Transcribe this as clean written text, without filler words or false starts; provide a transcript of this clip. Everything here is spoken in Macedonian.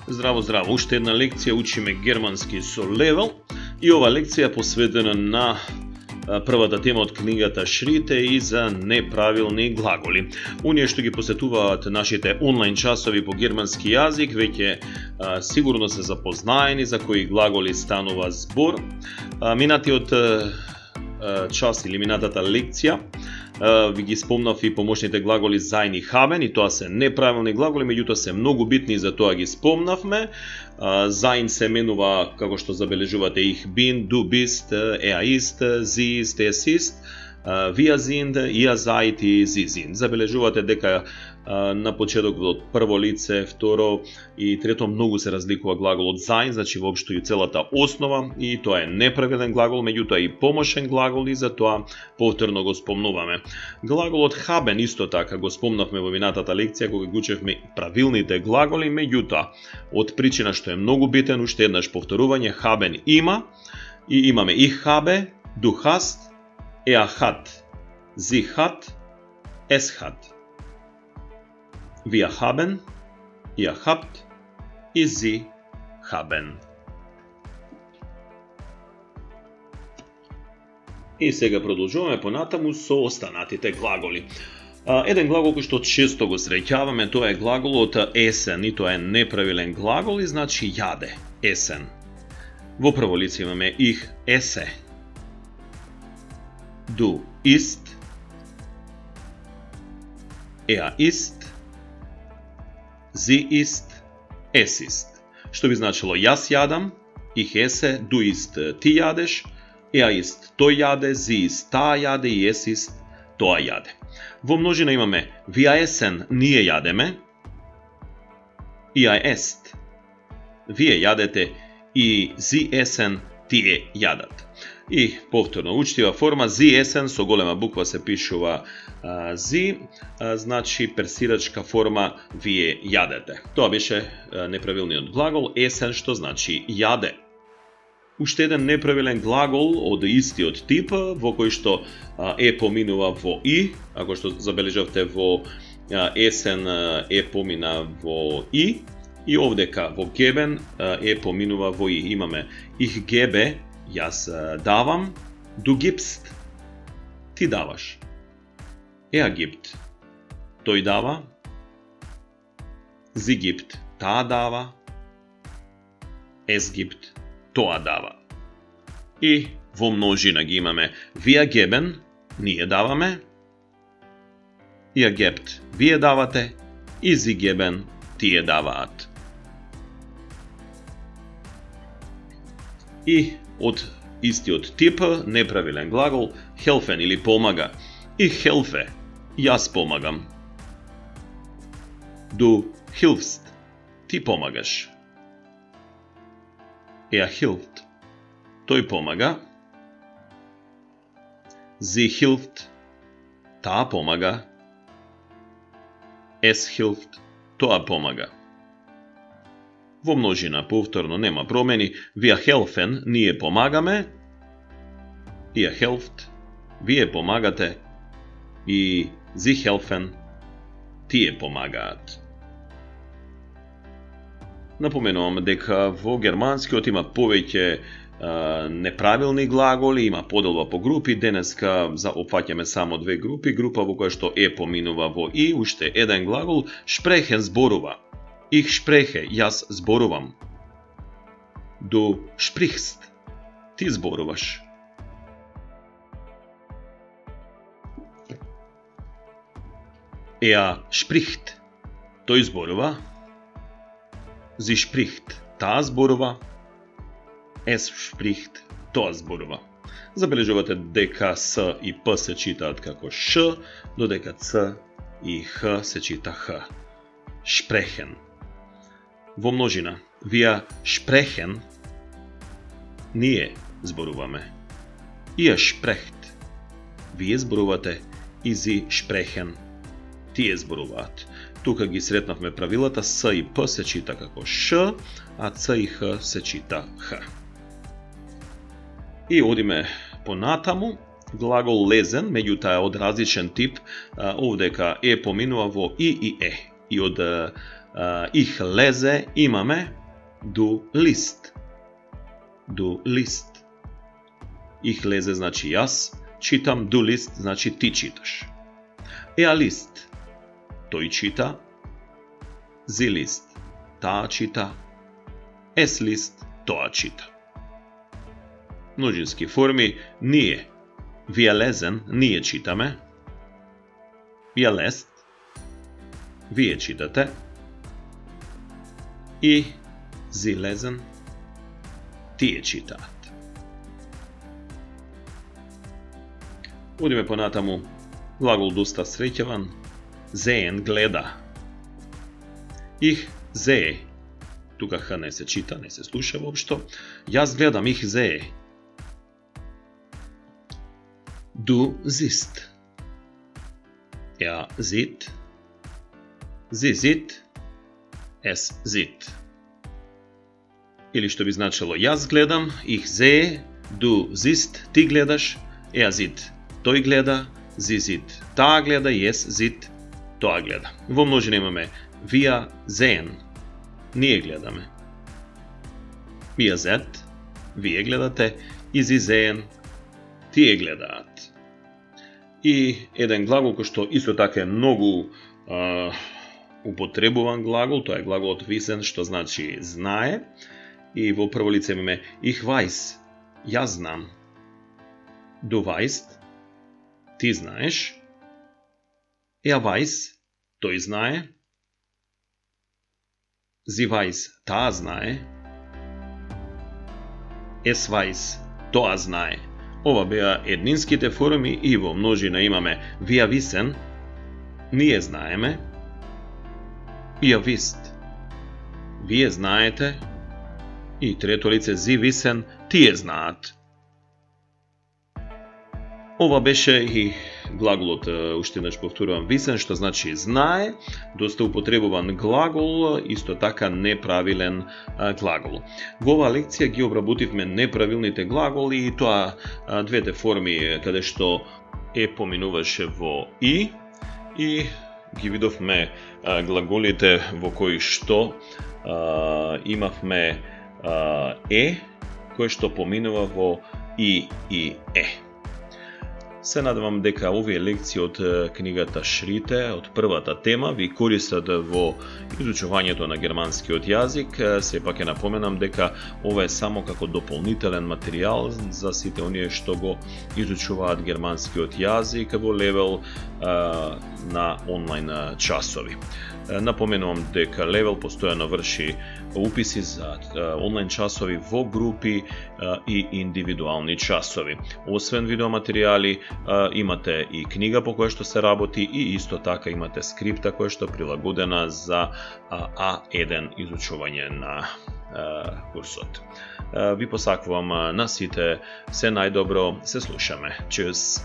Здраво, здраво, уште една лекција, учиме германски со левел и ова лекција е посветена на првата тема од книгата Шрите и за неправилни глаголи. Оние што ги посетуваат нашите онлайн часови по германски јазик веќе сигурно се запознаени за кои глаголи станува збор. Минатиот час или минатата лекција ви ги спомнав и помошните глаголи sein и haben, и тоа се неправилни глаголи, меѓутоа се многу битни, за тоа ги спомнавме. Sein се менува, како што забележувате, ich bin, du bist, ist, sie ist, es ist, wir sind, ihr seid и sie sind. Забележувате дека на почеток од прво лице, второ и трето многу се разликува глаголот sein, значи воопшто и целата основа, и тоа е неправилен глагол, меѓутоа и помошен глагол, и затоа повторно го спомнуваме. Глаголот haben исто така го спомнавме во минатата лекција кога го учевме правилните глаголи, меѓутоа од причина што е многу битен, уште еднаш повторување, haben има, и имаме ich habe, du hast, hat, sie hat, es hat. Wir haben, ihr habt, и sie haben. И сега продолжуваме понатаму со останатите глаголи. Еден глагол кој што често го среќаваме, тоа е глаголот essen, и тоа е неправилен глагол, и значи јаде, essen. Во прво лице имаме ich esse, du isst, isst, sie isst, es ist. Што би значило јас јадам, ich esse, du isst, ти јадеш, isst, тој јаде, sie isst, таа јаде, и es ist, тоа јаде. Во множина имаме wir essen, ние јадеме, ihr esst, вие јадете, и sie essen, тие јадат. И повторно учтива форма, sie essen, со голема буква се пишува sie, значи персирачка форма вие јадете. Тоа беше неправилниот глагол essen, што значи јаде. Уште еден неправилен глагол од истиот тип, во кој што поминува во и, ако што забележавте во essen помина во и овдека во geben поминува во и. Имаме ich gebe, јас давам, du gibst, ти даваш, gibt, тој дава, sie gibt, таа дава, es gibt, тоа дава. И во множина ги имаме wir geben, ние даваме, ihr gebt, вие давате, и sie geben, тие даваат. И од истиот тип неправилен глагол helfen или помага. Ich helfe, јас помагам. Du hilfst, ти помагаш. Hilft, тој помага. Sie hilft, таа помага. Es hilft, тоа помага. Во множина повторно нема промени. Wir helfen, ние помагаме. Ihr helft, вие помагате. И sie helfen, тие помагаат. Напоменувам дека во германскиот има повеќе неправилни глаголи, има поделба по групи. Денеска опфаќаме само две групи. Група во која што поминува во и, уште еден глагол, sprechen зборува. Ich spreche, јас зборувам. Du sprichst, ти зборуваш. Spricht, тој зборува. Sie spricht, таа зборува. Es spricht, тоа зборува. Забележувате дека с и п се читаат како ш, додека ц и х се чита х. Sprechen. Во множина, wir sprechen, ние зборуваме. Ihr sprecht, вие зборувате, и sie sprechen, тие зборуваат. Тука ги сретнавме правилата, с и п се чита како ш, а ц и х се чита х. И одиме понатаму, глагол лезен, меѓутоа од различен тип, овдека поминува во и од Ich lese имаме du list. Du list. Ich lese значи јас читам, du list значи ти читаш. Er liest. Тој чита. Sie liest. Таа чита. Es liest. Тоа чита. Множински форми ние. Wir lesen, ние читаме. Ihr lest, вие читате. И Sie lesen, тие читаат. Одиме понатаму. Глагол доста среќаван. Sehen, гледа. Ich sehe. Тука х не се чита, не се слуша воопшто. Јас гледам, ich sehe. Du siehst. Er sieht. Sie sieht. Es sieht. Или што би значило јас гледам, ich sehe, du siehst, ти гледаш, er sieht, тој гледа, sie sieht, таа гледа, es sieht, тоа гледа. Во множина имаме wir sehen, ние гледаме. Ihr seht, вие гледате, и sie sehen, тие гледаат. И еден глагол кој што исто така е многу употребуван глагол, тоа е глаголот wissen, што значи знае. И во прво лице имаме ich weiß, јас знам. Du weißt, ти знаеш. Er weiß, тој знае. Sie weiß, таа знае. Es weiß, тоа знае. Ова беа еднинските форми и во множина имаме wir wissen, ние знаеме. Ihr wisst, вие знаете. И трето лице Sie wissen, тие знаат. Ова беше и глаголот, уште еднаш повторувам, wissen, што значи знае, доста употребуван глагол, исто така неправилен глагол. Во оваа лекција ги обработивме неправилните глаголи и тоа двете форми каде што е поминуваше во и ги видовме глаголите во кои што имавме кој што поминува во и е. Се надевам дека овие лекции од книгата Шрите, од првата тема, ви користат во изучувањето на германскиот јазик. Сепак ќе напоменам дека ова е само како дополнителен материјал за сите оние што го изучуваат германскиот јазик во левел на онлайн часови. Напоменувам дека Левел постојано врши уписи за онлайн часови во групи и индивидуални часови. Освен видеоматеријали, имате и книга по која што се работи и исто така имате скрипта која што е прилагодена за А1 изучување на курсот. Ви посакувам на сите се најдобро, се слушаме. Чус!